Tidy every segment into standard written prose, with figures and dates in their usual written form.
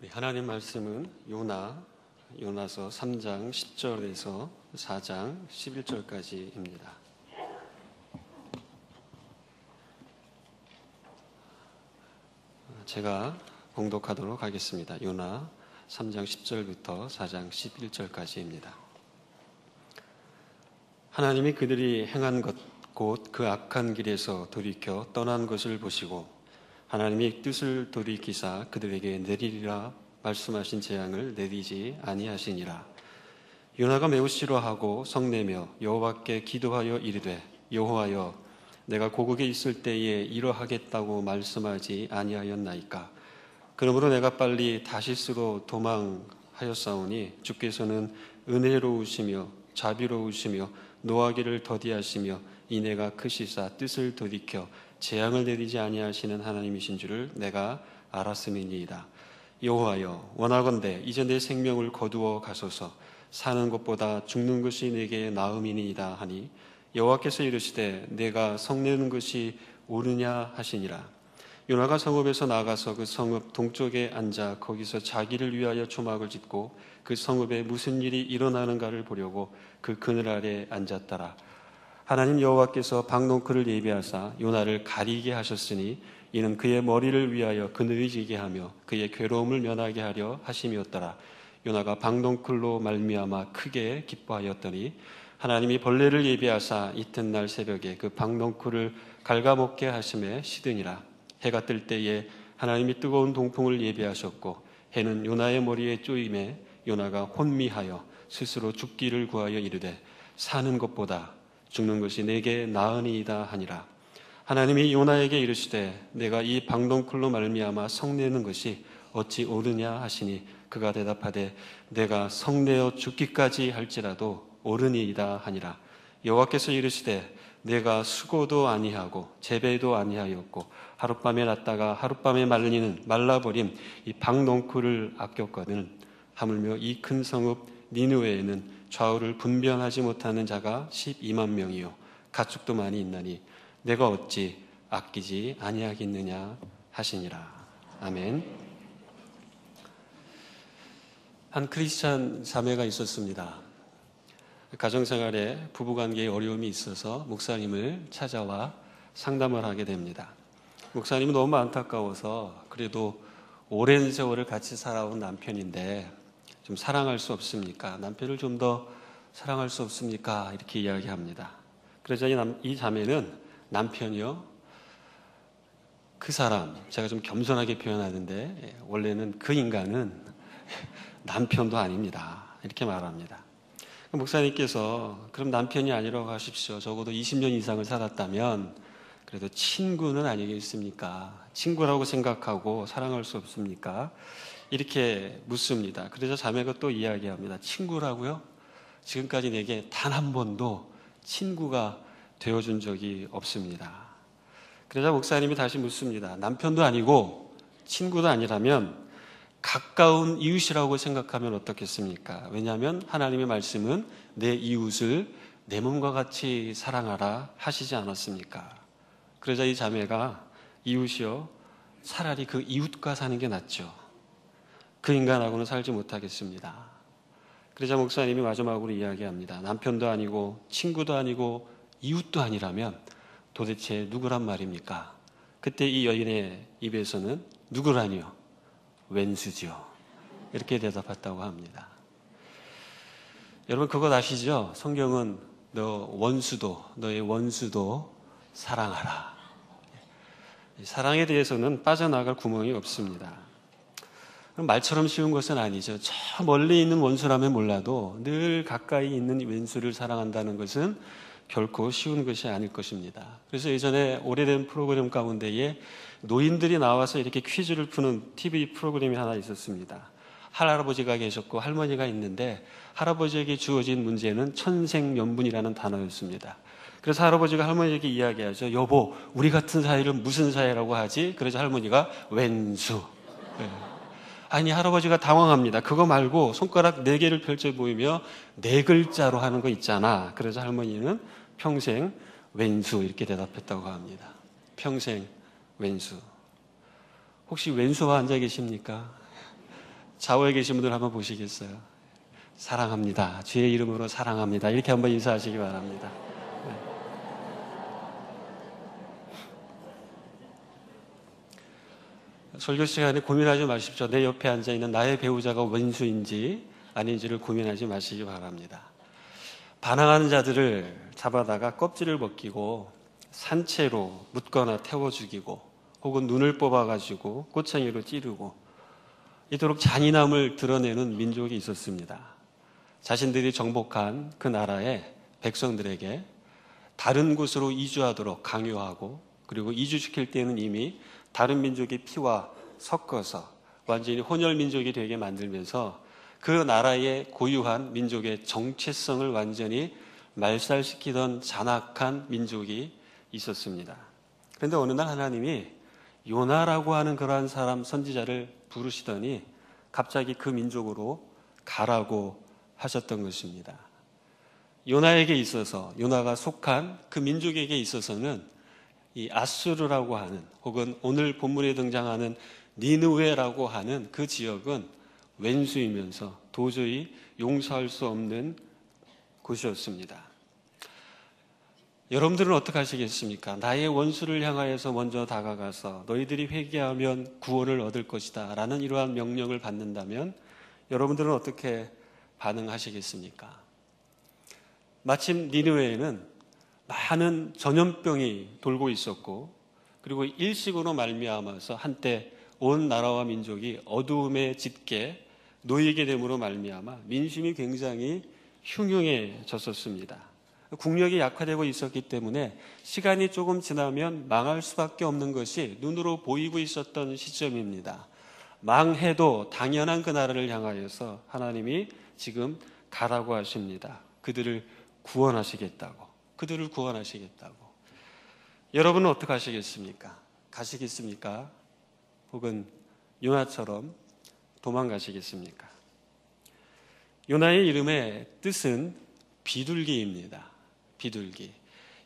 하나님 말씀은 요나서 3장 10절에서 4장 11절까지입니다. 제가 봉독하도록 하겠습니다. 요나 3장 10절부터 4장 11절까지입니다. 하나님이 그들이 행한 것 곧 그 악한 길에서 돌이켜 떠난 것을 보시고 하나님이 뜻을 돌이키사 그들에게 내리리라 말씀하신 재앙을 내리지 아니하시니라. 요나가 매우 싫어하고 성내며 여호와께 기도하여 이르되 여호와여 내가 고국에 있을 때에 이러하겠다고 말씀하지 아니하였나이까. 그러므로 내가 빨리 다시스로 도망하였사오니 주께서는 은혜로우시며 자비로우시며 노하기를 더디하시며 이내가 크시사 뜻을 돌이켜 재앙을 내리지 아니하시는 하나님이신 줄을 내가 알았음이니이다. 여호와여 원하건대 이제 내 생명을 거두어 가소서. 사는 것보다 죽는 것이 내게 나음이니이다 하니 여호와께서 이르시되 내가 성내는 것이 옳으냐 하시니라. 요나가 성읍에서 나가서 그 성읍 동쪽에 앉아 거기서 자기를 위하여 초막을 짓고 그 성읍에 무슨 일이 일어나는가를 보려고 그 그늘 아래 앉았더라. 하나님 여호와께서 박농크를 예비하사 요나를 가리게 하셨으니 이는 그의 머리를 위하여 그늘이 지게 하며 그의 괴로움을 면하게 하려 하심이었더라. 요나가 박농클로 말미암아 크게 기뻐하였더니 하나님이 벌레를 예비하사 이튿날 새벽에 그 박농클을 갉아먹게 하심에 시드니라. 해가 뜰 때에 하나님이 뜨거운 동풍을 예비하셨고 해는 요나의 머리에 쪼임에 요나가 혼미하여 스스로 죽기를 구하여 이르되 사는 것보다 죽는 것이 내게 나으니이다 하니라. 하나님이 요나에게 이르시되 내가 이 박농클로 말미암아 성내는 것이 어찌 옳으냐 하시니 그가 대답하되 내가 성내어 죽기까지 할지라도 옳으니이다 하니라. 여호와께서 이르시되 내가 수고도 아니하고 재배도 아니하였고 하룻밤에 났다가 하룻밤에 말라버린 이 박농클을 아꼈거든 하물며 이 큰 성읍 니느웨에는 좌우를 분변하지 못하는 자가 12만 명이요 가축도 많이 있나니 내가 어찌 아끼지 아니하겠느냐 하시니라. 아멘. 한 크리스찬 자매가 있었습니다. 가정생활에 부부관계에 어려움이 있어서 목사님을 찾아와 상담을 하게 됩니다. 목사님은 너무 안타까워서 그래도 오랜 세월을 같이 살아온 남편인데 좀 사랑할 수 없습니까? 남편을 좀 더 사랑할 수 없습니까? 이렇게 이야기합니다. 그러자 이 자매는 남편이요, 그 사람, 제가 좀 겸손하게 표현하는데 원래는 그 인간은 남편도 아닙니다. 이렇게 말합니다. 목사님께서 그럼 남편이 아니라고 하십시오. 적어도 20년 이상을 살았다면 그래도 친구는 아니겠습니까? 친구라고 생각하고 사랑할 수 없습니까? 이렇게 묻습니다. 그래서 자매가 또 이야기합니다. 친구라고요? 지금까지 내게 단 한 번도 친구가 되어준 적이 없습니다. 그러자 목사님이 다시 묻습니다. 남편도 아니고 친구도 아니라면 가까운 이웃이라고 생각하면 어떻겠습니까? 왜냐하면 하나님의 말씀은 내 이웃을 내 몸과 같이 사랑하라 하시지 않았습니까? 그러자 이 자매가 이웃이요, 차라리 그 이웃과 사는 게 낫죠. 그 인간하고는 살지 못하겠습니다. 그러자 목사님이 마지막으로 이야기합니다. 남편도 아니고 친구도 아니고 이웃도 아니라면 도대체 누구란 말입니까? 그때 이 여인의 입에서는 누구라니요? 왼수지요. 이렇게 대답했다고 합니다. 여러분 그것 아시죠? 성경은 너의 원수도 사랑하라. 사랑에 대해서는 빠져나갈 구멍이 없습니다. 말처럼 쉬운 것은 아니죠. 저 멀리 있는 원수라면 몰라도 늘 가까이 있는 왼수를 사랑한다는 것은 결코 쉬운 것이 아닐 것입니다. 그래서 예전에 오래된 프로그램 가운데에 노인들이 나와서 이렇게 퀴즈를 푸는 TV 프로그램이 하나 있었습니다. 할아버지가 계셨고 할머니가 있는데 할아버지에게 주어진 문제는 천생연분이라는 단어였습니다. 그래서 할아버지가 할머니에게 이야기하죠. 여보, 우리 같은 사이를 무슨 사이라고 하지? 그래서 할머니가 왼수. 아니, 할아버지가 당황합니다. 그거 말고 손가락 4개를 펼쳐 보이며 4글자로 하는 거 있잖아. 그래서 할머니는 평생 왼수 이렇게 대답했다고 합니다. 평생 왼수. 혹시 왼수와 앉아 계십니까? 좌우에 계신 분들 한번 보시겠어요? 사랑합니다. 주의 이름으로 사랑합니다. 이렇게 한번 인사하시기 바랍니다. 설교 시간에 고민하지 마십시오. 내 옆에 앉아있는 나의 배우자가 원수인지 아닌지를 고민하지 마시기 바랍니다. 반항하는 자들을 잡아다가 껍질을 벗기고 산채로 묻거나 태워 죽이고 혹은 눈을 뽑아가지고 꼬챙이로 찌르고 이토록 잔인함을 드러내는 민족이 있었습니다. 자신들이 정복한 그 나라의 백성들에게 다른 곳으로 이주하도록 강요하고 그리고 이주시킬 때는 이미 다른 민족의 피와 섞어서 완전히 혼혈 민족이 되게 만들면서 그 나라의 고유한 민족의 정체성을 완전히 말살시키던 잔악한 민족이 있었습니다. 그런데 어느 날 하나님이 요나라고 하는 그러한 사람 선지자를 부르시더니 갑자기 그 민족으로 가라고 하셨던 것입니다. 요나에게 있어서 요나가 속한 그 민족에게 있어서는 이 아수르라고 하는 혹은 오늘 본문에 등장하는 니느웨라고 하는 그 지역은 왼수이면서 도저히 용서할 수 없는 곳이었습니다. 여러분들은 어떻게 하시겠습니까? 나의 원수를 향하여서 먼저 다가가서 너희들이 회개하면 구원을 얻을 것이다 라는 이러한 명령을 받는다면 여러분들은 어떻게 반응하시겠습니까? 마침 니느웨에는 많은 전염병이 돌고 있었고 그리고 일식으로 말미암아서 한때 온 나라와 민족이 어두움에 짙게 놓이게 됨으로 말미암아 민심이 굉장히 흉흉해졌었습니다. 국력이 약화되고 있었기 때문에 시간이 조금 지나면 망할 수밖에 없는 것이 눈으로 보이고 있었던 시점입니다. 망해도 당연한 그 나라를 향하여서 하나님이 지금 가라고 하십니다. 그들을 구원하시겠다고. 그들을 구원하시겠다고. 여러분은 어떻게 하시겠습니까? 가시겠습니까? 혹은 요나처럼 도망가시겠습니까? 요나의 이름의 뜻은 비둘기입니다. 비둘기.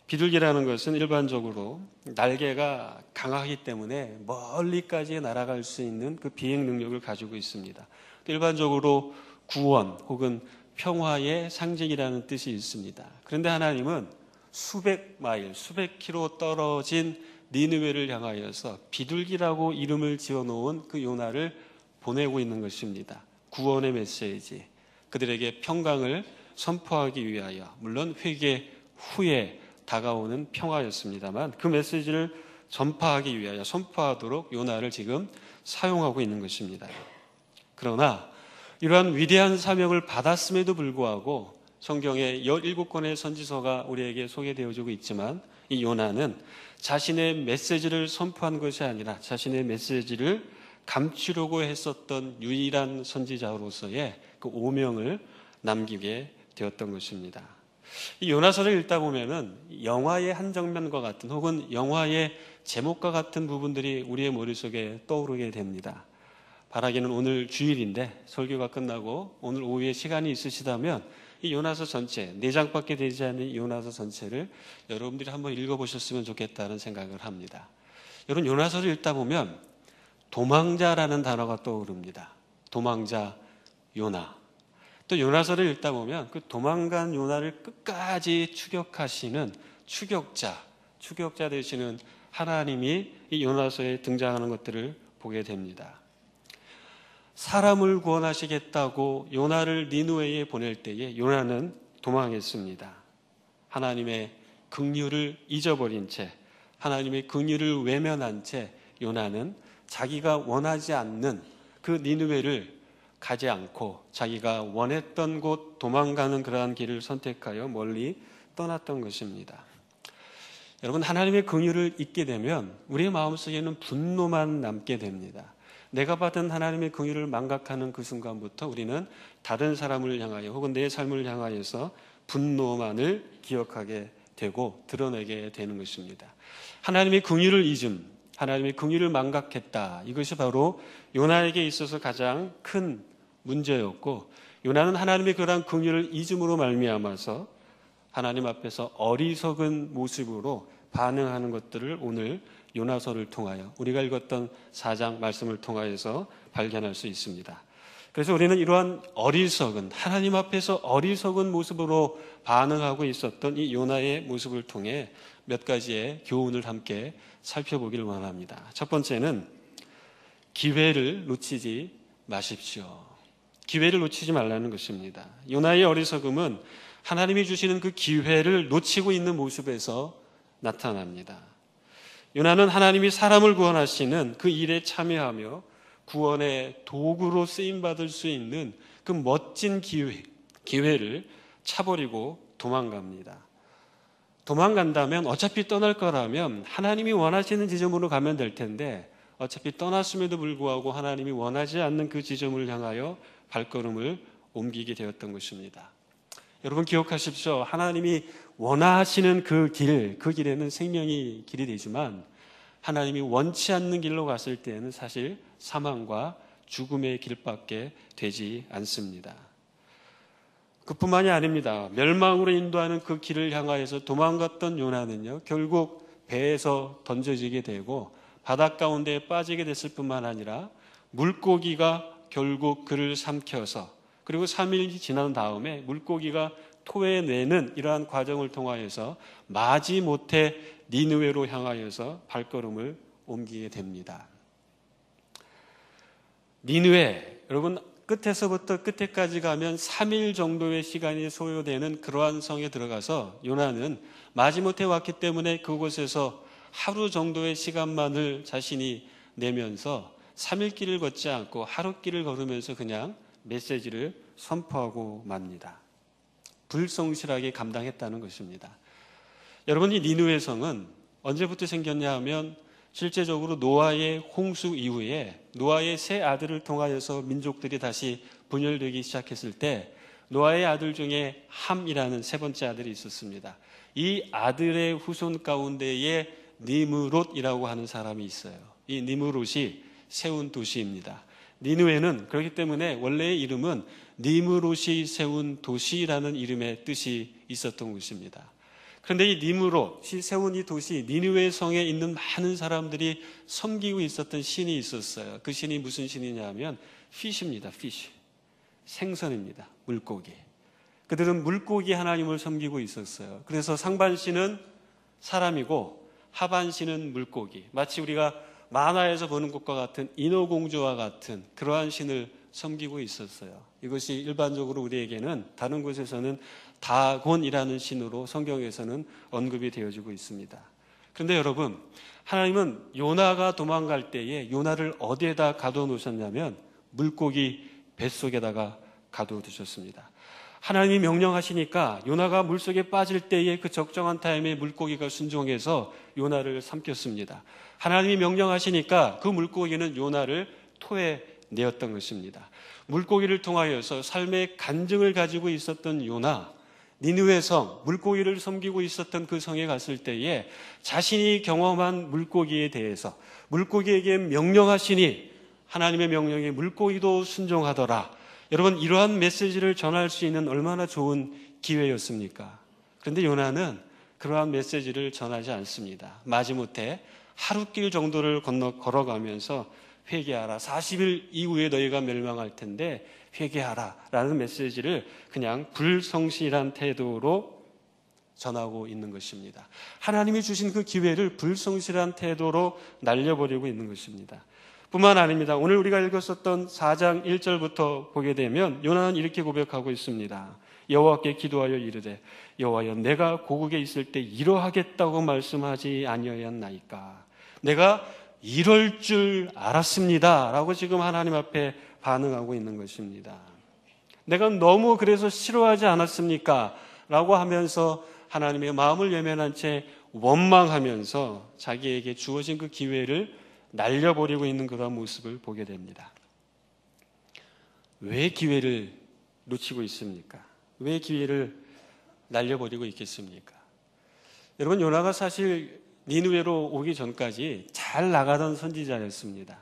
비둘기라는 것은 일반적으로 날개가 강하기 때문에 멀리까지 날아갈 수 있는 그 비행 능력을 가지고 있습니다. 일반적으로 구원 혹은 평화의 상징이라는 뜻이 있습니다. 그런데 하나님은 수백 마일, 수백 킬로 떨어진 니느웨를 향하여서 비둘기라고 이름을 지어놓은 그 요나를 보내고 있는 것입니다. 구원의 메시지, 그들에게 평강을 선포하기 위하여, 물론 회개 후에 다가오는 평화였습니다만 그 메시지를 전파하기 위하여 선포하도록 요나를 지금 사용하고 있는 것입니다. 그러나 이러한 위대한 사명을 받았음에도 불구하고 성경에 17권의 선지서가 우리에게 소개되어지고 있지만 이 요나는 자신의 메시지를 선포한 것이 아니라 자신의 메시지를 감추려고 했었던 유일한 선지자로서의 그 오명을 남기게 되었던 것입니다. 이 요나서를 읽다 보면은 영화의 한 장면과 같은 혹은 영화의 제목과 같은 부분들이 우리의 머릿속에 떠오르게 됩니다. 바라기는 오늘 주일인데 설교가 끝나고 오늘 오후에 시간이 있으시다면 이 요나서 전체, 4장밖에 되지 않는 요나서 전체를 여러분들이 한번 읽어보셨으면 좋겠다는 생각을 합니다. 여러분 요나서를 읽다 보면 도망자라는 단어가 떠오릅니다. 도망자 요나. 또 요나서를 읽다 보면 그 도망간 요나를 끝까지 추격하시는 추격자 되시는 하나님이 이 요나서에 등장하는 것들을 보게 됩니다. 사람을 구원하시겠다고 요나를 니느웨에 보낼 때에 요나는 도망했습니다. 하나님의 긍휼을 잊어버린 채, 하나님의 긍휼을 외면한 채 요나는 자기가 원하지 않는 그 니느웨를 가지 않고 자기가 원했던 곳 도망가는 그러한 길을 선택하여 멀리 떠났던 것입니다. 여러분, 하나님의 긍휼을 잊게 되면 우리의 마음속에는 분노만 남게 됩니다. 내가 받은 하나님의 긍휼을 망각하는 그 순간부터 우리는 다른 사람을 향하여 혹은 내 삶을 향하여서 분노만을 기억하게 되고 드러내게 되는 것입니다. 하나님의 긍휼을 잊음, 하나님의 긍휼을 망각했다. 이것이 바로 요나에게 있어서 가장 큰 문제였고, 요나는 하나님의 그러한 긍휼을 잊음으로 말미암아서 하나님 앞에서 어리석은 모습으로 반응하는 것들을 오늘 요나서를 통하여 우리가 읽었던 4장 말씀을 통하여서 발견할 수 있습니다. 그래서 우리는 이러한 어리석은, 하나님 앞에서 어리석은 모습으로 반응하고 있었던 이 요나의 모습을 통해 몇 가지의 교훈을 함께 살펴보길 원합니다. 첫 번째는 기회를 놓치지 마십시오. 기회를 놓치지 말라는 것입니다. 요나의 어리석음은 하나님이 주시는 그 기회를 놓치고 있는 모습에서 나타납니다. 요나는 하나님이 사람을 구원하시는 그 일에 참여하며 구원의 도구로 쓰임받을 수 있는 그 멋진 기회를 차버리고 도망갑니다. 도망간다면 어차피 떠날 거라면 하나님이 원하시는 지점으로 가면 될 텐데 어차피 떠났음에도 불구하고 하나님이 원하지 않는 그 지점을 향하여 발걸음을 옮기게 되었던 것입니다. 여러분 기억하십시오. 하나님이 원하시는 그 길에는 생명이 길이 되지만 하나님이 원치 않는 길로 갔을 때에는 사실 사망과 죽음의 길밖에 되지 않습니다. 그뿐만이 아닙니다. 멸망으로 인도하는 그 길을 향하여서 도망갔던 요나는요, 결국 배에서 던져지게 되고 바닷 가운데에 빠지게 됐을 뿐만 아니라 물고기가 결국 그를 삼켜서 그리고 3일이 지난 다음에 물고기가 토해내는 이러한 과정을 통하여서 마지못해 니느웨로 향하여서 발걸음을 옮기게 됩니다. 니느웨, 여러분 끝에서부터 끝에까지 가면 3일 정도의 시간이 소요되는 그러한 성에 들어가서 요나는 마지못해 왔기 때문에 그곳에서 하루 정도의 시간만을 자신이 내면서 3일 길을 걷지 않고 하루 길을 걸으면서 그냥 메시지를 선포하고 맙니다. 불성실하게 감당했다는 것입니다. 여러분, 이 니느웨 성은 언제부터 생겼냐 하면 실제적으로 노아의 홍수 이후에 노아의 세 아들을 통하여서 민족들이 다시 분열되기 시작했을 때 노아의 아들 중에 함이라는 세 번째 아들이 있었습니다. 이 아들의 후손 가운데에 니므롯이라고 하는 사람이 있어요. 이 니므롯이 세운 도시입니다. 니느웨는 그렇기 때문에 원래의 이름은 니므롯이 세운 도시라는 이름의 뜻이 있었던 곳입니다. 그런데 이 니므롯이 세운 이 도시 니느웨 성에 있는 많은 사람들이 섬기고 있었던 신이 있었어요. 그 신이 무슨 신이냐 하면 피쉬입니다. 피쉬. 생선입니다. 물고기. 그들은 물고기 하나님을 섬기고 있었어요. 그래서 상반신은 사람이고 하반신은 물고기. 마치 우리가 만화에서 보는 것과 같은 인어공주와 같은 그러한 신을 섬기고 있었어요. 이것이 일반적으로 우리에게는 다른 곳에서는 다곤이라는 신으로 성경에서는 언급이 되어지고 있습니다. 그런데 여러분, 하나님은 요나가 도망갈 때에 요나를 어디에다 가둬놓으셨냐면 물고기 뱃속에다가 가둬두셨습니다. 하나님이 명령하시니까 요나가 물속에 빠질 때에 그 적정한 타임에 물고기가 순종해서 요나를 삼켰습니다. 하나님이 명령하시니까 그 물고기는 요나를 토해내었던 것입니다. 물고기를 통하여서 삶의 간증을 가지고 있었던 요나, 니느웨 성, 물고기를 섬기고 있었던 그 성에 갔을 때에 자신이 경험한 물고기에 대해서 물고기에게 명령하시니 하나님의 명령에 물고기도 순종하더라. 여러분, 이러한 메시지를 전할 수 있는 얼마나 좋은 기회였습니까? 그런데 요나는 그러한 메시지를 전하지 않습니다. 마지못해 하루길 정도를 걸어가면서 회개하라. 40일 이후에 너희가 멸망할 텐데 회개하라 라는 메시지를 그냥 불성실한 태도로 전하고 있는 것입니다. 하나님이 주신 그 기회를 불성실한 태도로 날려버리고 있는 것입니다. 뿐만 아닙니다. 오늘 우리가 읽었었던 4장 1절부터 보게 되면 요나는 이렇게 고백하고 있습니다. 여호와께 기도하여 이르되 여호와여 내가 고국에 있을 때 이러하겠다고 말씀하지 아니하였나이까. 내가 이럴 줄 알았습니다 라고 지금 하나님 앞에 반응하고 있는 것입니다. 내가 너무 그래서 싫어하지 않았습니까? 라고 하면서 하나님의 마음을 외면한 채 원망하면서 자기에게 주어진 그 기회를 날려버리고 있는 그런 모습을 보게 됩니다. 왜 기회를 놓치고 있습니까? 왜 기회를 날려버리고 있겠습니까? 여러분, 요나가 사실 니느웨로 오기 전까지 잘 나가던 선지자였습니다.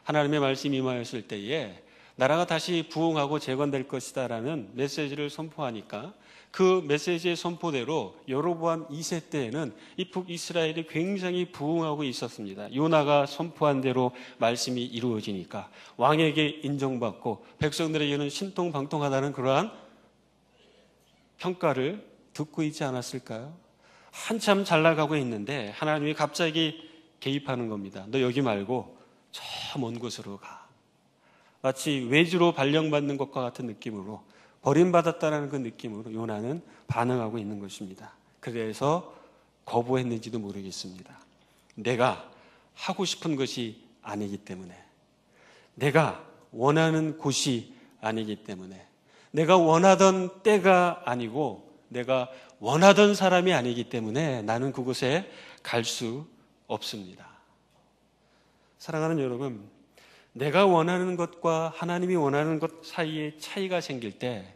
하나님의 말씀이 임하였을 때에 나라가 다시 부흥하고 재건될 것이다라는 메시지를 선포하니까 그 메시지의 선포대로 여로보암 2세 때에는 이 북이스라엘이 굉장히 부흥하고 있었습니다. 요나가 선포한 대로 말씀이 이루어지니까 왕에게 인정받고 백성들에게는 신통방통하다는 그러한 평가를 듣고 있지 않았을까요? 한참 잘 나가고 있는데 하나님이 갑자기 개입하는 겁니다. 너 여기 말고 저 먼 곳으로 가. 마치 외주로 발령받는 것과 같은 느낌으로, 버림받았다는 그 느낌으로 요나는 반응하고 있는 것입니다. 그래서 거부했는지도 모르겠습니다. 내가 하고 싶은 것이 아니기 때문에, 내가 원하는 곳이 아니기 때문에, 내가 원하던 때가 아니고 내가 원하던 사람이 아니기 때문에 나는 그곳에 갈 수 없습니다. 사랑하는 여러분, 내가 원하는 것과 하나님이 원하는 것 사이에 차이가 생길 때,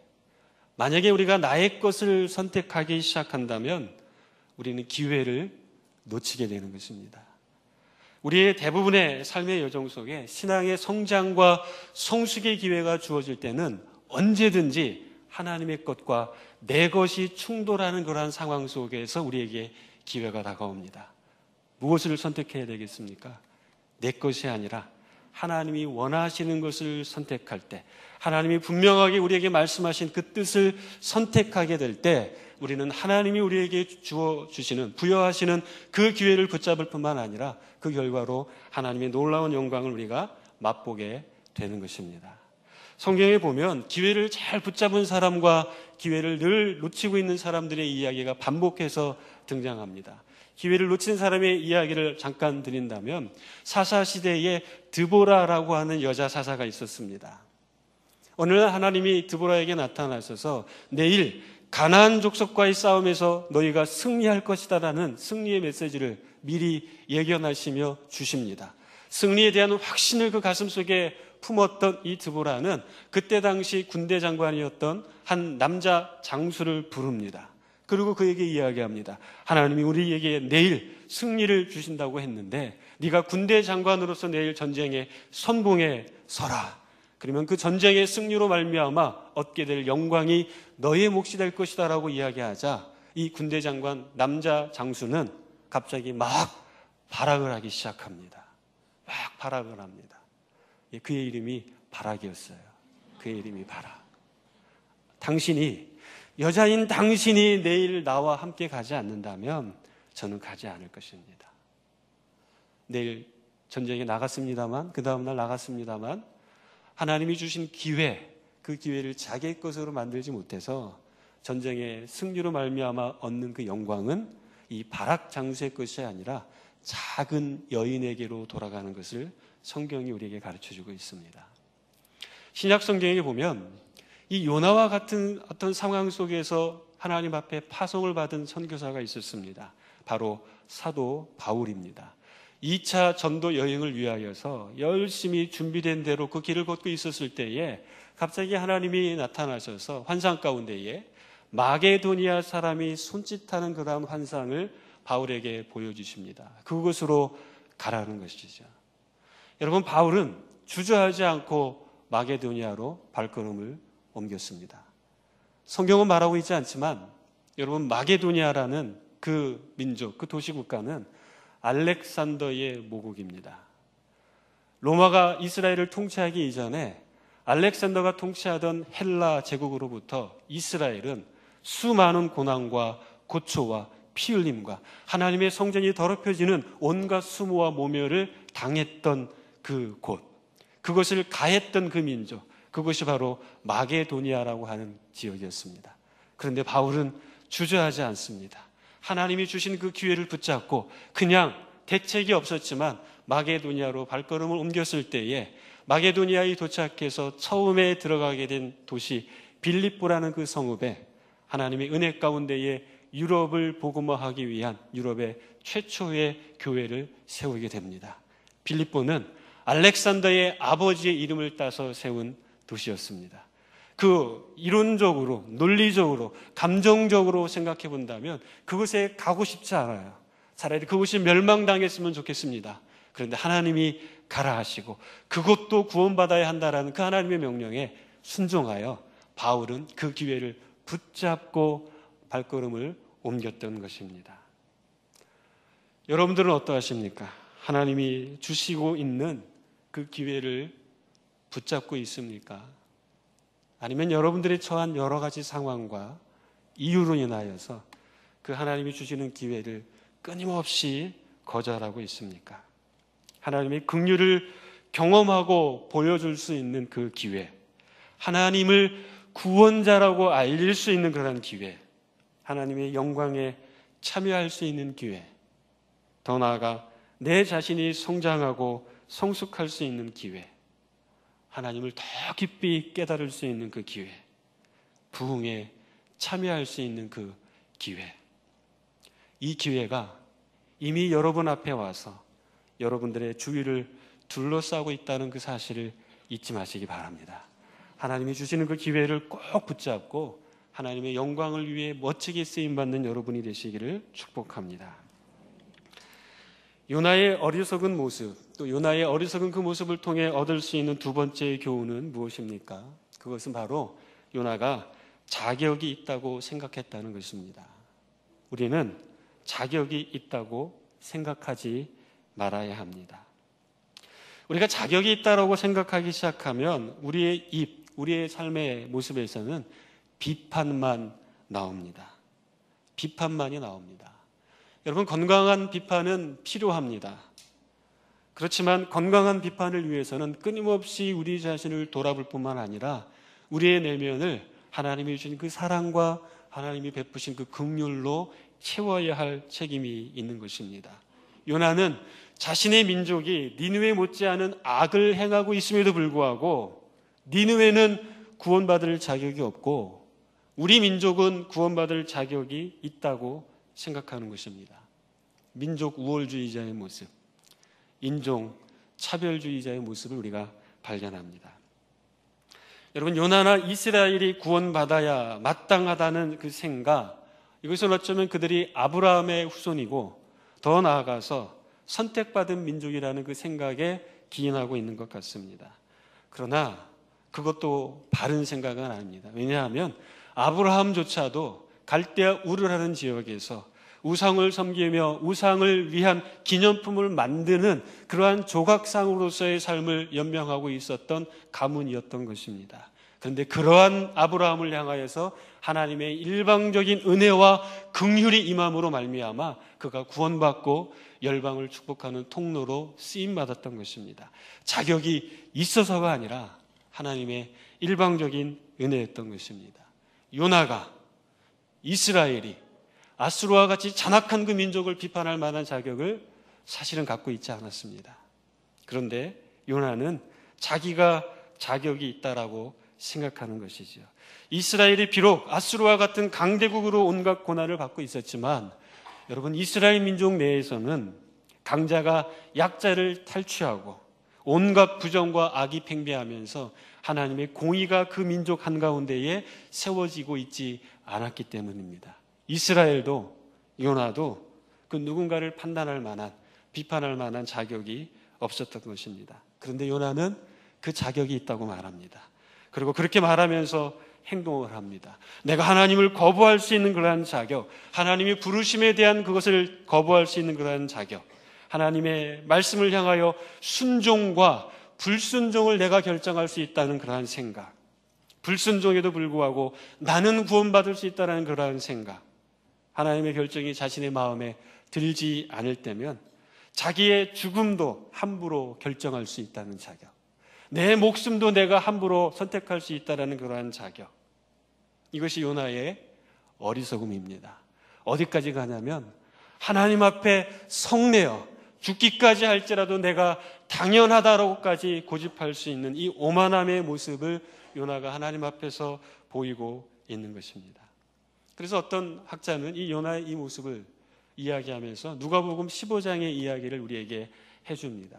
만약에 우리가 나의 것을 선택하기 시작한다면 우리는 기회를 놓치게 되는 것입니다. 우리의 대부분의 삶의 여정 속에 신앙의 성장과 성숙의 기회가 주어질 때는 언제든지 하나님의 것과 내 것이 충돌하는 그러한 상황 속에서 우리에게 기회가 다가옵니다. 무엇을 선택해야 되겠습니까? 내 것이 아니라 하나님이 원하시는 것을 선택할 때, 하나님이 분명하게 우리에게 말씀하신 그 뜻을 선택하게 될 때 우리는 하나님이 우리에게 주어주시는, 부여하시는 그 기회를 붙잡을 뿐만 아니라 그 결과로 하나님의 놀라운 영광을 우리가 맛보게 되는 것입니다. 성경에 보면 기회를 잘 붙잡은 사람과 기회를 늘 놓치고 있는 사람들의 이야기가 반복해서 등장합니다. 기회를 놓친 사람의 이야기를 잠깐 드린다면, 사사시대에 드보라라고 하는 여자 사사가 있었습니다. 어느 날 하나님이 드보라에게 나타나셔서 내일 가나안 족속과의 싸움에서 너희가 승리할 것이다라는 승리의 메시지를 미리 예견하시며 주십니다. 승리에 대한 확신을 그 가슴속에 품었던 이 드보라는 그때 당시 군대 장관이었던 한 남자 장수를 부릅니다. 그리고 그에게 이야기합니다. 하나님이 우리에게 내일 승리를 주신다고 했는데 네가 군대 장관으로서 내일 전쟁에 선봉에 서라. 그러면 그 전쟁의 승리로 말미암아 얻게 될 영광이 너의 몫이 될 것이다 라고 이야기하자 이 군대 장관 남자 장수는 갑자기 막 발악을 하기 시작합니다. 막 발악을 합니다. 그의 이름이 바락이었어요. 그의 이름이 바락. 여자인 당신이 내일 나와 함께 가지 않는다면 저는 가지 않을 것입니다. 내일 전쟁에 나갔습니다만, 그 다음날 나갔습니다만 하나님이 주신 기회, 그 기회를 자기의 것으로 만들지 못해서 전쟁의 승리로 말미암아 얻는 그 영광은 이 바락 장수의 것이 아니라 작은 여인에게로 돌아가는 것을 성경이 우리에게 가르쳐주고 있습니다. 신약 성경에 보면 이 요나와 같은 어떤 상황 속에서 하나님 앞에 파송을 받은 선교사가 있었습니다. 바로 사도 바울입니다. 2차 전도 여행을 위하여서 열심히 준비된 대로 그 길을 걷고 있었을 때에 갑자기 하나님이 나타나셔서 환상 가운데에 마게도니아 사람이 손짓하는 그러한 환상을 바울에게 보여주십니다. 그곳으로 가라는 것이죠. 여러분, 바울은 주저하지 않고 마게도니아로 발걸음을 옮겼습니다. 성경은 말하고 있지 않지만 여러분, 마게도니아라는 그 민족, 그 도시국가는 알렉산더의 모국입니다. 로마가 이스라엘을 통치하기 이전에 알렉산더가 통치하던 헬라 제국으로부터 이스라엘은 수많은 고난과 고초와 피 흘림과 하나님의 성전이 더럽혀지는 온갖 수모와 모멸을 당했던 그 곳, 그것을 가했던 그 민족, 그것이 바로 마게도니아라고 하는 지역이었습니다. 그런데 바울은 주저하지 않습니다. 하나님이 주신 그 기회를 붙잡고 그냥 대책이 없었지만 마게도니아로 발걸음을 옮겼을 때에 마게도니아에 도착해서 처음에 들어가게 된 도시 빌립보라는 그 성읍에 하나님의 은혜 가운데에 유럽을 복음화하기 위한 유럽의 최초의 교회를 세우게 됩니다. 빌립보는 알렉산더의 아버지의 이름을 따서 세운 도시였습니다. 그 이론적으로, 논리적으로, 감정적으로 생각해 본다면 그곳에 가고 싶지 않아요. 차라리 그곳이 멸망당했으면 좋겠습니다. 그런데 하나님이 가라 하시고 그것도 구원받아야 한다라는 그 하나님의 명령에 순종하여 바울은 그 기회를 붙잡고 발걸음을 옮겼던 것입니다. 여러분들은 어떠하십니까? 하나님이 주시고 있는 그 기회를 붙잡고 있습니까? 아니면 여러분들이 처한 여러 가지 상황과 이유로 인하여서 그 하나님이 주시는 기회를 끊임없이 거절하고 있습니까? 하나님의 긍휼을 경험하고 보여줄 수 있는 그 기회, 하나님을 구원자라고 알릴 수 있는 그런 기회, 하나님의 영광에 참여할 수 있는 기회, 더 나아가 내 자신이 성장하고 성숙할 수 있는 기회, 하나님을 더 깊이 깨달을 수 있는 그 기회, 부흥에 참여할 수 있는 그 기회, 이 기회가 이미 여러분 앞에 와서 여러분들의 주위를 둘러싸고 있다는 그 사실을 잊지 마시기 바랍니다. 하나님이 주시는 그 기회를 꼭 붙잡고 하나님의 영광을 위해 멋지게 쓰임받는 여러분이 되시기를 축복합니다. 요나의 어리석은 모습, 또 요나의 어리석은 그 모습을 통해 얻을 수 있는 두 번째 교훈은 무엇입니까? 그것은 바로 요나가 자격이 있다고 생각했다는 것입니다. 우리는 자격이 있다고 생각하지 말아야 합니다. 우리가 자격이 있다고 생각하기 시작하면 우리의 입, 우리의 삶의 모습에서는 비판만 나옵니다. 비판만이 나옵니다. 여러분, 건강한 비판은 필요합니다. 그렇지만 건강한 비판을 위해서는 끊임없이 우리 자신을 돌아볼 뿐만 아니라 우리의 내면을 하나님이 주신 그 사랑과 하나님이 베푸신 그 긍휼로 채워야 할 책임이 있는 것입니다. 요나는 자신의 민족이 니느웨 못지않은 악을 행하고 있음에도 불구하고 니느웨는 구원받을 자격이 없고 우리 민족은 구원받을 자격이 있다고 생각하는 것입니다. 민족 우월주의자의 모습, 인종 차별주의자의 모습을 우리가 발견합니다. 여러분, 요나나 이스라엘이 구원받아야 마땅하다는 그 생각, 이것은 어쩌면 그들이 아브라함의 후손이고 더 나아가서 선택받은 민족이라는 그 생각에 기인하고 있는 것 같습니다. 그러나 그것도 바른 생각은 아닙니다. 왜냐하면 아브라함조차도 갈대아 우르라는 지역에서 우상을 섬기며 우상을 위한 기념품을 만드는 그러한 조각상으로서의 삶을 연명하고 있었던 가문이었던 것입니다. 그런데 그러한 아브라함을 향하여서 하나님의 일방적인 은혜와 긍휼이 임함으로 말미암아 그가 구원받고 열방을 축복하는 통로로 쓰임받았던 것입니다. 자격이 있어서가 아니라 하나님의 일방적인 은혜였던 것입니다. 요나가, 이스라엘이 아수르와 같이 잔악한 그 민족을 비판할 만한 자격을 사실은 갖고 있지 않았습니다. 그런데 요나는 자기가 자격이 있다라고 생각하는 것이죠. 이스라엘이 비록 아수르와 같은 강대국으로 온갖 고난을 받고 있었지만 여러분, 이스라엘 민족 내에서는 강자가 약자를 탈취하고 온갖 부정과 악이 팽배하면서 하나님의 공의가 그 민족 한가운데에 세워지고 있지 않았기 때문입니다. 이스라엘도 요나도 그 누군가를 판단할 만한, 비판할 만한 자격이 없었던 것입니다. 그런데 요나는 그 자격이 있다고 말합니다. 그리고 그렇게 말하면서 행동을 합니다. 내가 하나님을 거부할 수 있는 그러한 자격, 하나님의 부르심에 대한 그것을 거부할 수 있는 그러한 자격, 하나님의 말씀을 향하여 순종과 불순종을 내가 결정할 수 있다는 그러한 생각, 불순종에도 불구하고 나는 구원받을 수 있다는 그러한 생각, 하나님의 결정이 자신의 마음에 들지 않을 때면 자기의 죽음도 함부로 결정할 수 있다는 자격, 내 목숨도 내가 함부로 선택할 수 있다는 그러한 자격, 이것이 요나의 어리석음입니다. 어디까지 가냐면 하나님 앞에 성내어 죽기까지 할지라도 내가 당연하다라고까지 고집할 수 있는 이 오만함의 모습을 요나가 하나님 앞에서 보이고 있는 것입니다. 그래서 어떤 학자는 이 요나의 이 모습을 이야기하면서 누가복음 15장의 이야기를 우리에게 해줍니다.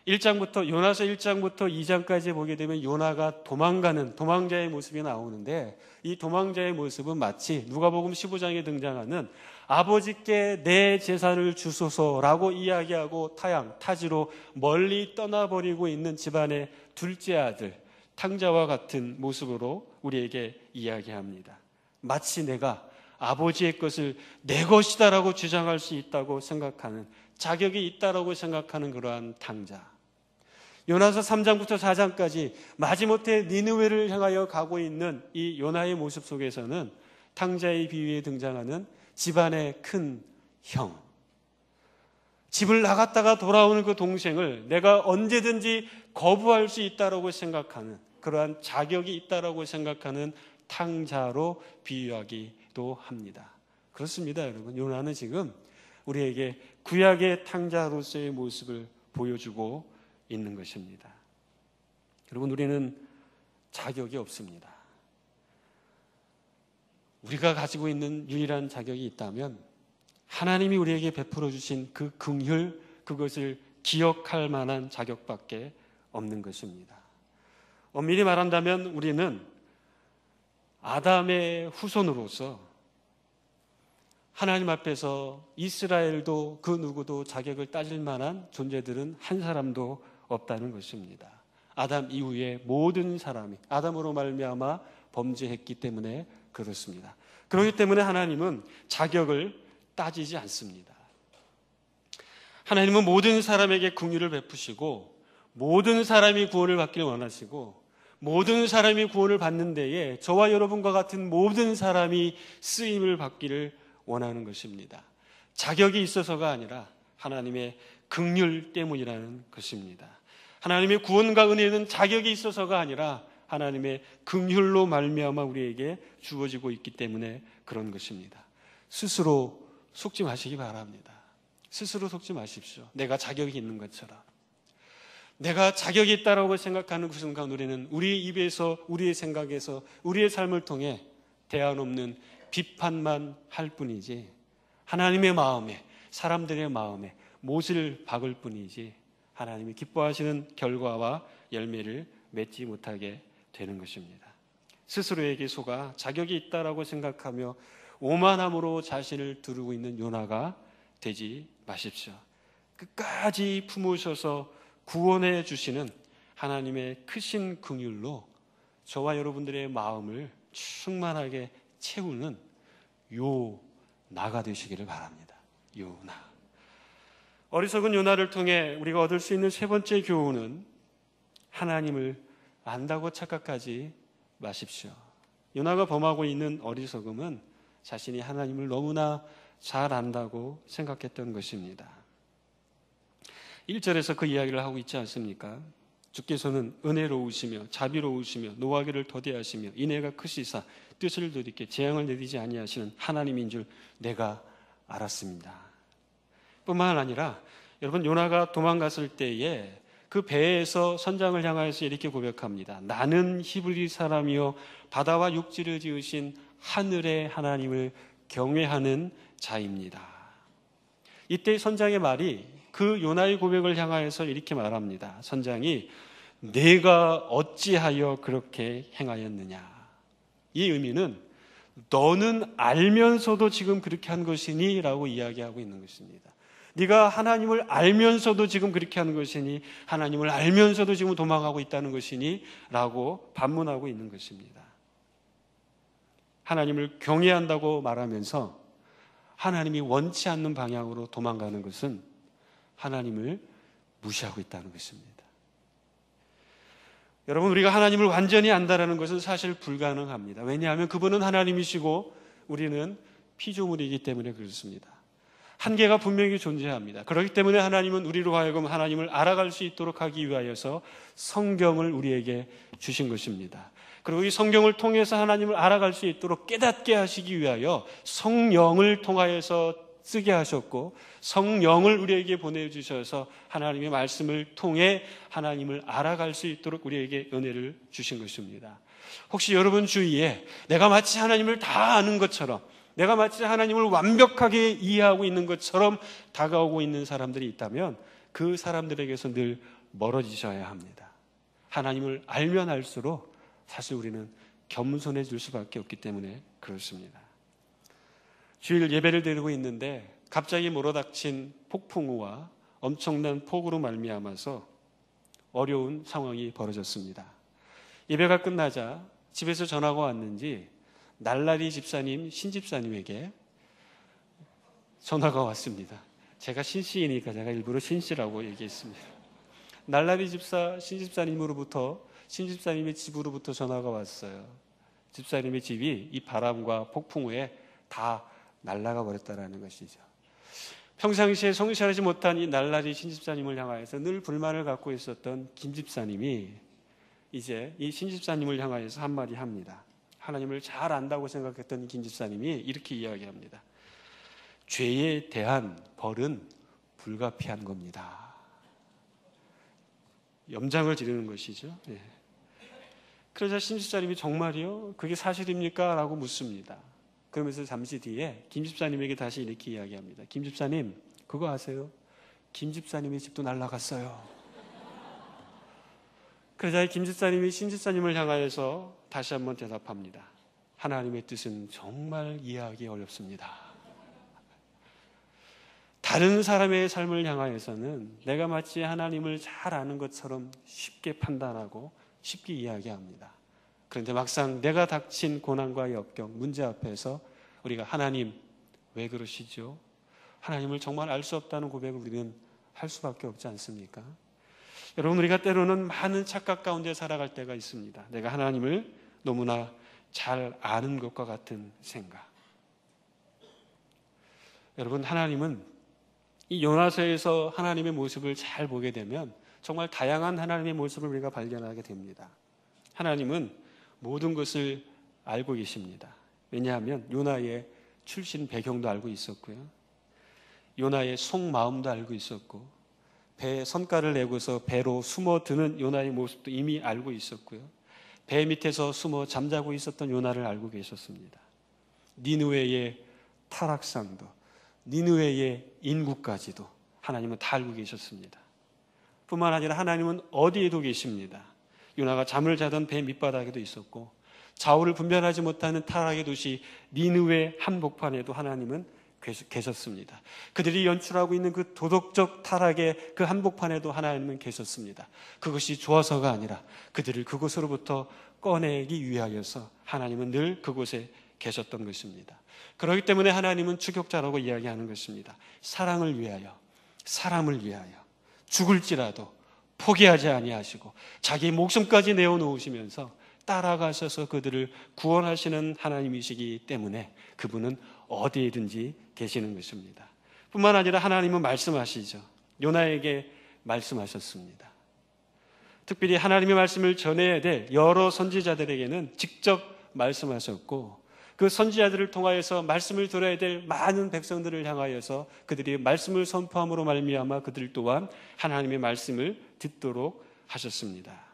요나서 1장부터 2장까지 보게 되면 요나가 도망가는 도망자의 모습이 나오는데 이 도망자의 모습은 마치 누가복음 15장에 등장하는 아버지께 내 재산을 주소서라고 이야기하고 타지로 멀리 떠나버리고 있는 집안의 둘째 아들 탕자와 같은 모습으로 우리에게 이야기합니다. 마치 내가 아버지의 것을 내 것이다라고 주장할 수 있다고 생각하는, 자격이 있다라고 생각하는 그러한 탕자. 요나서 3장부터 4장까지 마지못해 니느웨를 향하여 가고 있는 이 요나의 모습 속에서는 탕자의 비유에 등장하는 집안의 큰 형, 집을 나갔다가 돌아오는 그 동생을 내가 언제든지 거부할 수 있다라고 생각하는, 그러한 자격이 있다라고 생각하는 탕자로 비유하기도 합니다. 그렇습니다, 여러분. 요나는 지금 우리에게 구약의 탕자로서의 모습을 보여주고 있는 것입니다. 여러분, 우리는 자격이 없습니다. 우리가 가지고 있는 유일한 자격이 있다면 하나님이 우리에게 베풀어 주신 그 긍휼, 그것을 기억할 만한 자격밖에 없는 것입니다. 엄밀히 말한다면 우리는 아담의 후손으로서 하나님 앞에서 이스라엘도 그 누구도 자격을 따질 만한 존재들은 한 사람도 없다는 것입니다. 아담 이후에 모든 사람이 아담으로 말미암아 범죄했기 때문에 그렇습니다. 그렇기 때문에 하나님은 자격을 따지지 않습니다. 하나님은 모든 사람에게 긍휼을 베푸시고 모든 사람이 구원을 받기를 원하시고 모든 사람이 구원을 받는 데에 저와 여러분과 같은 모든 사람이 쓰임을 받기를 원하는 것입니다. 자격이 있어서가 아니라 하나님의 긍휼 때문이라는 것입니다. 하나님의 구원과 은혜는 자격이 있어서가 아니라 하나님의 긍휼로 말미암아 우리에게 주어지고 있기 때문에 그런 것입니다. 스스로 속지 마시기 바랍니다. 스스로 속지 마십시오. 내가 자격이 있는 것처럼. 내가 자격이 있다라고 생각하는 그 순간 우리는 우리 입에서, 우리의 생각에서, 우리의 삶을 통해 대안 없는 비판만 할 뿐이지 하나님의 마음에, 사람들의 마음에 못을 박을 뿐이지 하나님이 기뻐하시는 결과와 열매를 맺지 못하게 되는 것입니다. 스스로에게 속아 자격이 있다라고 생각하며 오만함으로 자신을 두르고 있는 요나가 되지 마십시오. 끝까지 품으셔서 구원해 주시는 하나님의 크신 긍휼로 저와 여러분들의 마음을 충만하게 채우는 요나가 되시기를 바랍니다. 요나. 어리석은 요나를 통해 우리가 얻을 수 있는 세 번째 교훈은 하나님을 안다고 착각하지 마십시오. 요나가 범하고 있는 어리석음은 자신이 하나님을 너무나 잘 안다고 생각했던 것입니다. 1절에서 그 이야기를 하고 있지 않습니까? 주께서는 은혜로우시며 자비로우시며 노하기를 더디하시며 인애가 크시사 뜻을 돌이켜 재앙을 내리지 아니하시는 하나님인 줄 내가 알았습니다. 뿐만 아니라 여러분, 요나가 도망갔을 때에 그 배에서 선장을 향하여서 이렇게 고백합니다. 나는 히브리 사람이요 바다와 육지를 지으신 하늘의 하나님을 경외하는 자입니다. 이때 선장의 말이 그 요나의 고백을 향하여서 이렇게 말합니다. 선장이 내가 어찌하여 그렇게 행하였느냐. 이 의미는 너는 알면서도 지금 그렇게 한 것이니? 라고 이야기하고 있는 것입니다. 네가 하나님을 알면서도 지금 그렇게 하는 것이니? 하나님을 알면서도 지금 도망가고 있다는 것이니? 라고 반문하고 있는 것입니다. 하나님을 경외한다고 말하면서 하나님이 원치 않는 방향으로 도망가는 것은 하나님을 무시하고 있다는 것입니다. 여러분, 우리가 하나님을 완전히 안다라는 것은 사실 불가능합니다. 왜냐하면 그분은 하나님이시고 우리는 피조물이기 때문에 그렇습니다. 한계가 분명히 존재합니다. 그렇기 때문에 하나님은 우리로 하여금 하나님을 알아갈 수 있도록 하기 위하여서 성경을 우리에게 주신 것입니다. 그리고 이 성경을 통해서 하나님을 알아갈 수 있도록 깨닫게 하시기 위하여 성령을 통하여서 쓰게 하셨고 성령을 우리에게 보내주셔서 하나님의 말씀을 통해 하나님을 알아갈 수 있도록 우리에게 은혜를 주신 것입니다. 혹시 여러분 주위에 내가 마치 하나님을 다 아는 것처럼, 내가 마치 하나님을 완벽하게 이해하고 있는 것처럼 다가오고 있는 사람들이 있다면 그 사람들에게서 늘 멀어지셔야 합니다. 하나님을 알면 알수록 사실 우리는 겸손해질 수밖에 없기 때문에 그렇습니다. 주일 예배를 드리고 있는데 갑자기 몰아닥친 폭풍우와 엄청난 폭우로 말미암아서 어려운 상황이 벌어졌습니다. 예배가 끝나자 집에서 전화가 왔는지 날라리 집사님, 신집사님에게 전화가 왔습니다. 제가 신씨이니까 제가 일부러 신씨라고 얘기했습니다. 날라리 집사, 신집사님으로부터 신집사님의 집으로부터 전화가 왔어요. 집사님의 집이 이 바람과 폭풍우에 다 날아가 버렸다는 것이죠. 평상시에 성실하지 못한 이 날라리 신집사님을 향하여서 늘 불만을 갖고 있었던 김집사님이 이제 이 신집사님을 향하여서 한마디 합니다. 하나님을 잘 안다고 생각했던 김집사님이 이렇게 이야기합니다. 죄에 대한 벌은 불가피한 겁니다. 염장을 지르는 것이죠. 네. 그러자 신집사님이 정말이요? 그게 사실입니까? 라고 묻습니다. 그러면서 잠시 뒤에 김집사님에게 다시 이렇게 이야기합니다. 김집사님, 그거 아세요? 김집사님의 집도 날아갔어요. 그러자 김집사님이 신집사님을 향하여서 다시 한번 대답합니다. 하나님의 뜻은 정말 이해하기 어렵습니다. 다른 사람의 삶을 향하여서는 내가 마치 하나님을 잘 아는 것처럼 쉽게 판단하고 쉽게 이야기합니다. 그런데 막상 내가 닥친 고난과 역경, 문제 앞에서 우리가 하나님 왜 그러시죠? 하나님을 정말 알 수 없다는 고백을 우리는 할 수밖에 없지 않습니까? 여러분, 우리가 때로는 많은 착각 가운데 살아갈 때가 있습니다. 내가 하나님을 너무나 잘 아는 것과 같은 생각. 여러분, 하나님은 이 요나서에서 하나님의 모습을 잘 보게 되면 정말 다양한 하나님의 모습을 우리가 발견하게 됩니다. 하나님은 모든 것을 알고 계십니다. 왜냐하면 요나의 출신 배경도 알고 있었고요. 요나의 속마음도 알고 있었고, 배에 선가를 내고서 배로 숨어드는 요나의 모습도 이미 알고 있었고요. 배 밑에서 숨어 잠자고 있었던 요나를 알고 계셨습니다. 니느웨의 타락상도, 니느웨의 인구까지도 하나님은 다 알고 계셨습니다. 뿐만 아니라 하나님은 어디에도 계십니다. 요나가 잠을 자던 배 밑바닥에도 있었고, 좌우를 분별하지 못하는 타락의 도시 니느웨 한복판에도 하나님은 계셨습니다. 그들이 연출하고 있는 그 도덕적 타락의 그 한복판에도 하나님은 계셨습니다. 그것이 좋아서가 아니라 그들을 그곳으로부터 꺼내기 위하여서 하나님은 늘 그곳에 계셨던 것입니다. 그렇기 때문에 하나님은 추격자라고 이야기하는 것입니다. 사랑을 위하여, 사람을 위하여 죽을지라도 포기하지 아니하시고 자기 목숨까지 내어놓으시면서 따라가셔서 그들을 구원하시는 하나님이시기 때문에 그분은 어디에든지 계시는 것입니다. 뿐만 아니라 하나님은 말씀하시죠. 요나에게 말씀하셨습니다. 특별히 하나님의 말씀을 전해야 될 여러 선지자들에게는 직접 말씀하셨고, 그 선지자들을 통하여서 말씀을 들어야 될 많은 백성들을 향하여서 그들이 말씀을 선포함으로 말미암아 그들 또한 하나님의 말씀을 듣도록 하셨습니다.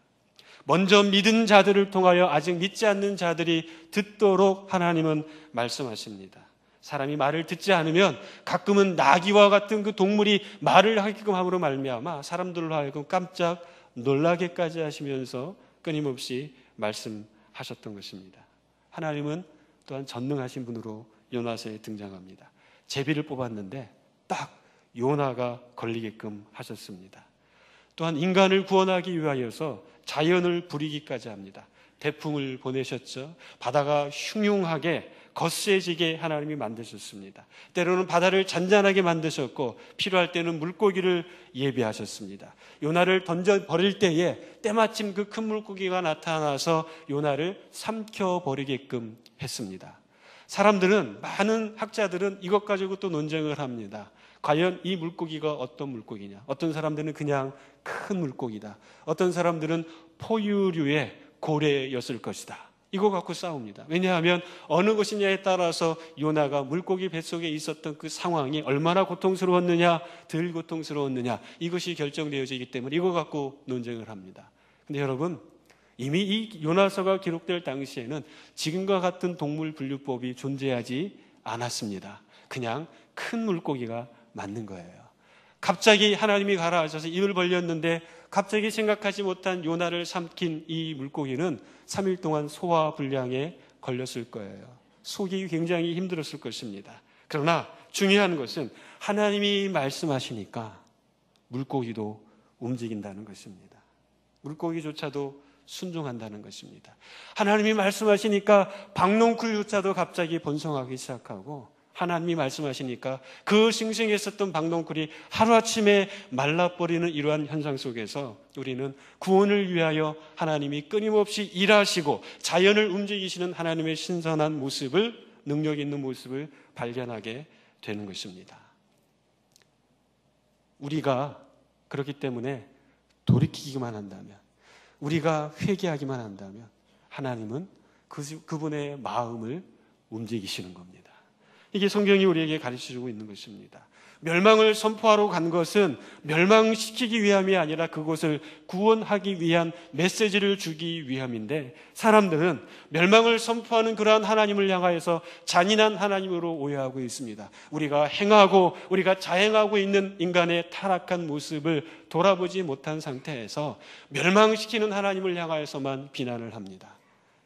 먼저 믿은 자들을 통하여 아직 믿지 않는 자들이 듣도록 하나님은 말씀하십니다. 사람이 말을 듣지 않으면 가끔은 나귀와 같은 그 동물이 말을 하게끔 함으로 말미암아 사람들로 하여금 깜짝 놀라게까지 하시면서 끊임없이 말씀하셨던 것입니다. 하나님은 또한 전능하신 분으로 요나서에 등장합니다. 제비를 뽑았는데 딱 요나가 걸리게끔 하셨습니다. 또한 인간을 구원하기 위하여서 자연을 부리기까지 합니다. 태풍을 보내셨죠. 바다가 흉흉하게 거세지게 하나님이 만드셨습니다. 때로는 바다를 잔잔하게 만드셨고 필요할 때는 물고기를 예비하셨습니다. 요나를 던져버릴 때에 때마침 그 큰 물고기가 나타나서 요나를 삼켜버리게끔 했습니다. 사람들은, 많은 학자들은 이것 가지고 또 논쟁을 합니다. 과연 이 물고기가 어떤 물고기냐? 어떤 사람들은 그냥 큰 물고기다. 어떤 사람들은 포유류의 고래였을 것이다. 이거 갖고 싸웁니다. 왜냐하면 어느 것이냐에 따라서 요나가 물고기 뱃속에 있었던 그 상황이 얼마나 고통스러웠느냐, 덜 고통스러웠느냐, 이것이 결정되어지기 때문에 이거 갖고 논쟁을 합니다. 근데 여러분, 이미 이 요나서가 기록될 당시에는 지금과 같은 동물 분류법이 존재하지 않았습니다. 그냥 큰 물고기가 맞는 거예요. 갑자기 하나님이 가라하셔서 입을 벌렸는데 갑자기 생각하지 못한 요나를 삼킨 이 물고기는 3일 동안 소화불량에 걸렸을 거예요. 속이 굉장히 힘들었을 것입니다. 그러나 중요한 것은 하나님이 말씀하시니까 물고기도 움직인다는 것입니다. 물고기조차도 순종한다는 것입니다. 하나님이 말씀하시니까 박농쿨조차도 갑자기 번성하기 시작하고, 하나님이 말씀하시니까 그 싱싱했었던 박농쿨이 하루아침에 말라버리는 이러한 현상 속에서 우리는 구원을 위하여 하나님이 끊임없이 일하시고 자연을 움직이시는 하나님의 신선한 모습을, 능력 있는 모습을 발견하게 되는 것입니다. 우리가 그렇기 때문에 돌이키기만 한다면, 우리가 회개하기만 한다면 하나님은 그분의 마음을 움직이시는 겁니다. 이게 성경이 우리에게 가르쳐주고 있는 것입니다. 멸망을 선포하러 간 것은 멸망시키기 위함이 아니라 그곳을 구원하기 위한 메시지를 주기 위함인데, 사람들은 멸망을 선포하는 그러한 하나님을 향하여서 잔인한 하나님으로 오해하고 있습니다. 우리가 행하고 우리가 자행하고 있는 인간의 타락한 모습을 돌아보지 못한 상태에서 멸망시키는 하나님을 향하여서만 비난을 합니다.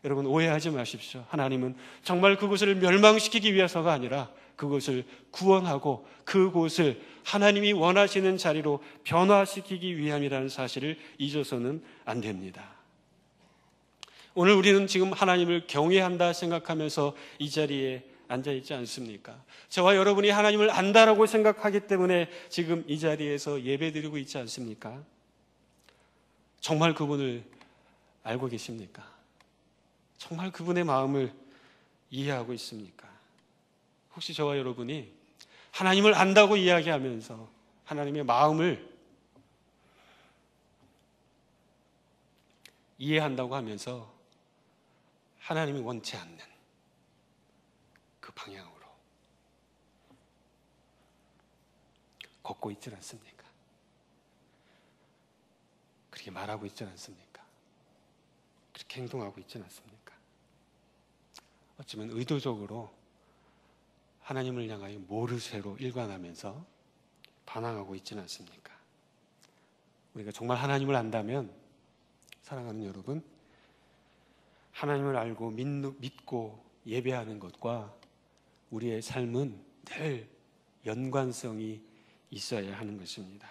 여러분, 오해하지 마십시오. 하나님은 정말 그곳을 멸망시키기 위해서가 아니라 그것을 구원하고 그곳을 하나님이 원하시는 자리로 변화시키기 위함이라는 사실을 잊어서는 안 됩니다. 오늘 우리는 지금 하나님을 경외한다 생각하면서 이 자리에 앉아있지 않습니까? 저와 여러분이 하나님을 안다라고 생각하기 때문에 지금 이 자리에서 예배드리고 있지 않습니까? 정말 그분을 알고 계십니까? 정말 그분의 마음을 이해하고 있습니까? 혹시 저와 여러분이 하나님을 안다고 이야기하면서 하나님의 마음을 이해한다고 하면서 하나님이 원치 않는 그 방향으로 걷고 있지 않습니까? 그렇게 말하고 있지 않습니까? 그렇게 행동하고 있지 않습니까? 어쩌면 의도적으로 하나님을 향하여 모르쇠로 일관하면서 반항하고 있지는 않습니까? 우리가 정말 하나님을 안다면, 사랑하는 여러분, 하나님을 알고 믿고 예배하는 것과 우리의 삶은 늘 연관성이 있어야 하는 것입니다.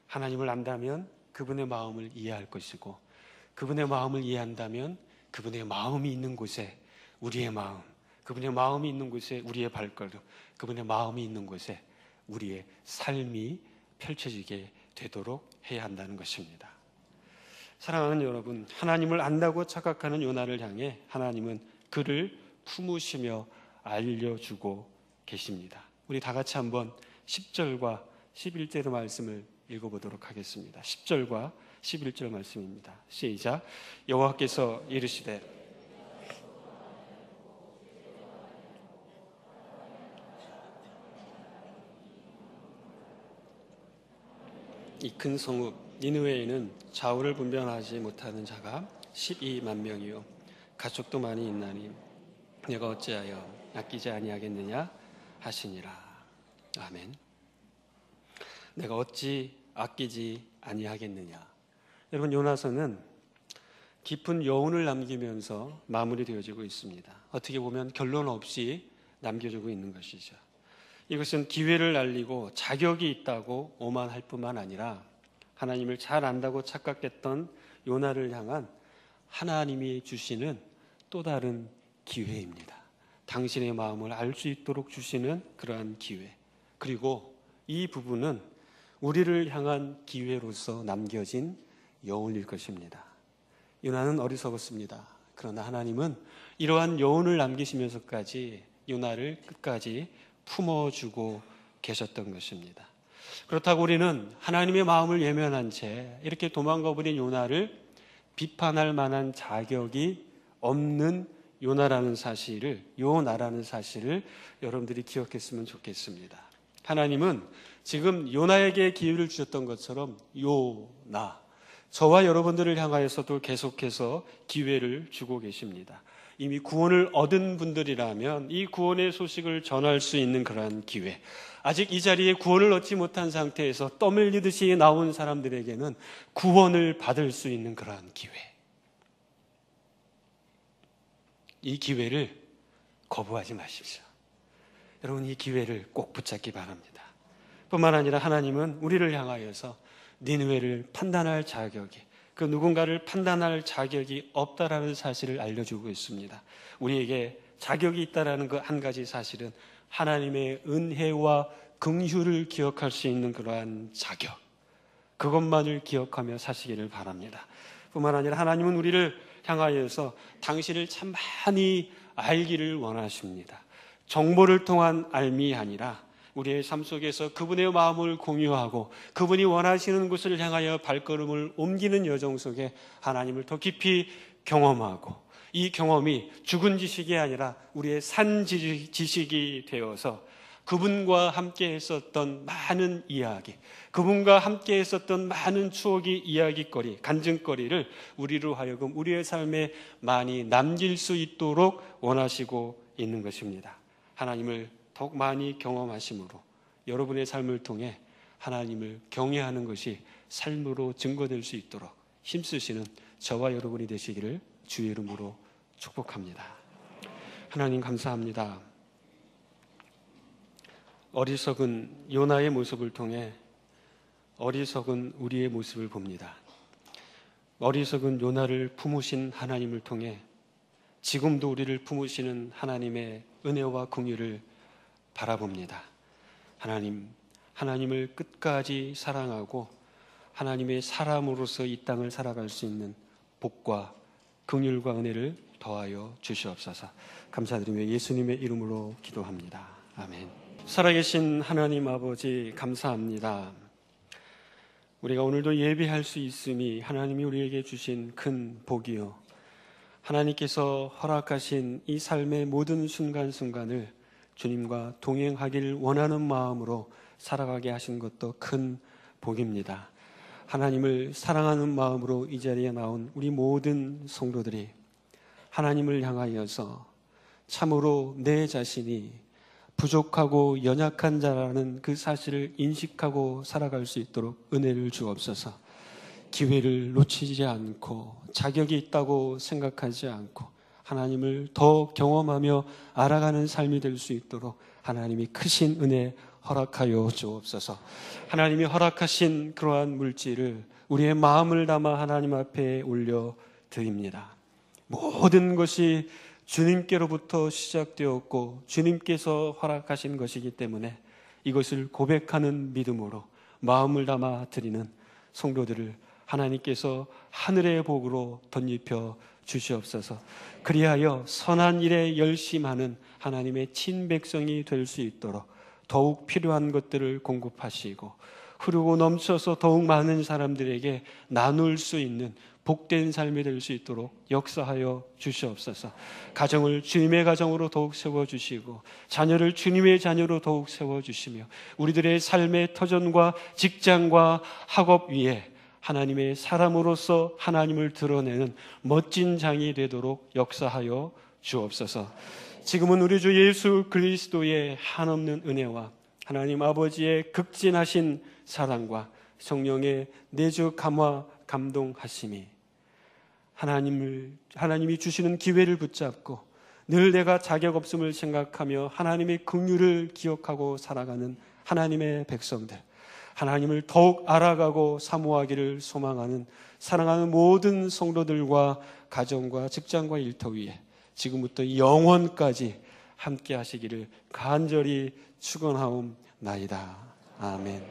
하나님을 안다면 그분의 마음을 이해할 것이고, 그분의 마음을 이해한다면 그분의 마음이 있는 곳에 우리의 마음, 그분의 마음이 있는 곳에 우리의 발걸음, 그분의 마음이 있는 곳에 우리의 삶이 펼쳐지게 되도록 해야 한다는 것입니다. 사랑하는 여러분, 하나님을 안다고 착각하는 요나를 향해 하나님은 그를 품으시며 알려주고 계십니다. 우리 다 같이 한번 10절과 11절의 말씀을 읽어보도록 하겠습니다. 10절과 11절 말씀입니다. 시작. 여호와께서 이르시되 이 큰 성읍 니느웨에는 좌우를 분별하지 못하는 자가 12만 명이요 가축도 많이 있나니 내가 어찌하여 아끼지 아니하겠느냐 하시니라. 아멘. 내가 어찌 아끼지 아니하겠느냐. 여러분, 요나서는 깊은 여운을 남기면서 마무리되어지고 있습니다. 어떻게 보면 결론 없이 남겨주고 있는 것이죠. 이것은 기회를 알리고 자격이 있다고 오만할 뿐만 아니라 하나님을 잘 안다고 착각했던 요나를 향한 하나님이 주시는 또 다른 기회입니다. 당신의 마음을 알 수 있도록 주시는 그러한 기회, 그리고 이 부분은 우리를 향한 기회로서 남겨진 여운일 것입니다. 요나는 어리석었습니다. 그러나 하나님은 이러한 여운을 남기시면서까지 요나를 끝까지 품어주고 계셨던 것입니다. 그렇다고 우리는 하나님의 마음을 외면한 채 이렇게 도망가버린 요나를 비판할 만한 자격이 없는 요나라는 사실을 여러분들이 기억했으면 좋겠습니다. 하나님은 지금 요나에게 기회를 주셨던 것처럼 저와 여러분들을 향하여서도 계속해서 기회를 주고 계십니다. 이미 구원을 얻은 분들이라면 이 구원의 소식을 전할 수 있는 그러한 기회, 아직 이 자리에 구원을 얻지 못한 상태에서 떠밀리듯이 나온 사람들에게는 구원을 받을 수 있는 그러한 기회, 이 기회를 거부하지 마십시오. 여러분, 이 기회를 꼭 붙잡기 바랍니다. 뿐만 아니라 하나님은 우리를 향하여서 니느웨를 판단할 자격이, 그 누군가를 판단할 자격이 없다라는 사실을 알려주고 있습니다. 우리에게 자격이 있다라는 그 한 가지 사실은 하나님의 은혜와 긍휼을 기억할 수 있는 그러한 자격, 그것만을 기억하며 사시기를 바랍니다. 뿐만 아니라 하나님은 우리를 향하여서 당신을 참 많이 알기를 원하십니다. 정보를 통한 알미 아니라 우리의 삶 속에서 그분의 마음을 공유하고 그분이 원하시는 곳을 향하여 발걸음을 옮기는 여정 속에 하나님을 더 깊이 경험하고, 이 경험이 죽은 지식이 아니라 우리의 산 지식이 되어서 그분과 함께 했었던 많은 이야기, 그분과 함께 했었던 많은 추억의 이야기거리, 간증거리를 우리로 하여금 우리의 삶에 많이 남길 수 있도록 원하시고 있는 것입니다. 하나님을 더욱 많이 경험하심으로 여러분의 삶을 통해 하나님을 경외하는 것이 삶으로 증거될 수 있도록 힘쓰시는 저와 여러분이 되시기를 주의 이름으로 축복합니다. 하나님 감사합니다. 어리석은 요나의 모습을 통해 어리석은 우리의 모습을 봅니다. 어리석은 요나를 품으신 하나님을 통해 지금도 우리를 품으시는 하나님의 은혜와 긍휼을 바라봅니다. 하나님을 끝까지 사랑하고 하나님의 사람으로서 이 땅을 살아갈 수 있는 복과 긍휼과 은혜를 더하여 주시옵소서. 감사드리며 예수님의 이름으로 기도합니다. 아멘. 살아계신 하나님 아버지 감사합니다. 우리가 오늘도 예배할 수 있음이 하나님이 우리에게 주신 큰 복이요, 하나님께서 허락하신 이 삶의 모든 순간순간을 주님과 동행하기를 원하는 마음으로 살아가게 하신 것도 큰 복입니다. 하나님을 사랑하는 마음으로 이 자리에 나온 우리 모든 성도들이 하나님을 향하여서 참으로 내 자신이 부족하고 연약한 자라는 그 사실을 인식하고 살아갈 수 있도록 은혜를 주옵소서. 기회를 놓치지 않고 자격이 있다고 생각하지 않고 하나님을 더 경험하며 알아가는 삶이 될 수 있도록 하나님이 크신 은혜 허락하여 주옵소서. 하나님이 허락하신 그러한 물질을 우리의 마음을 담아 하나님 앞에 올려드립니다. 모든 것이 주님께로부터 시작되었고 주님께서 허락하신 것이기 때문에 이것을 고백하는 믿음으로 마음을 담아 드리는 성도들을 하나님께서 하늘의 복으로 덧입혀 주시옵소서. 그리하여 선한 일에 열심하는 하나님의 친백성이 될 수 있도록 더욱 필요한 것들을 공급하시고 흐르고 넘쳐서 더욱 많은 사람들에게 나눌 수 있는 복된 삶이 될 수 있도록 역사하여 주시옵소서. 가정을 주님의 가정으로 더욱 세워주시고 자녀를 주님의 자녀로 더욱 세워주시며 우리들의 삶의 터전과 직장과 학업 위에 하나님의 사람으로서 하나님을 드러내는 멋진 장이 되도록 역사하여 주옵소서. 지금은 우리 주 예수 그리스도의 한없는 은혜와 하나님 아버지의 극진하신 사랑과 성령의 내주 감화 감동하심이 하나님이 주시는 기회를 붙잡고 늘 내가 자격 없음을 생각하며 하나님의 긍휼을 기억하고 살아가는 하나님의 백성들, 하나님을 더욱 알아가고 사모하기를 소망하는 사랑하는 모든 성도들과 가정과 직장과 일터 위에 지금부터 영원까지 함께 하시기를 간절히 축원하옵나이다. 아멘.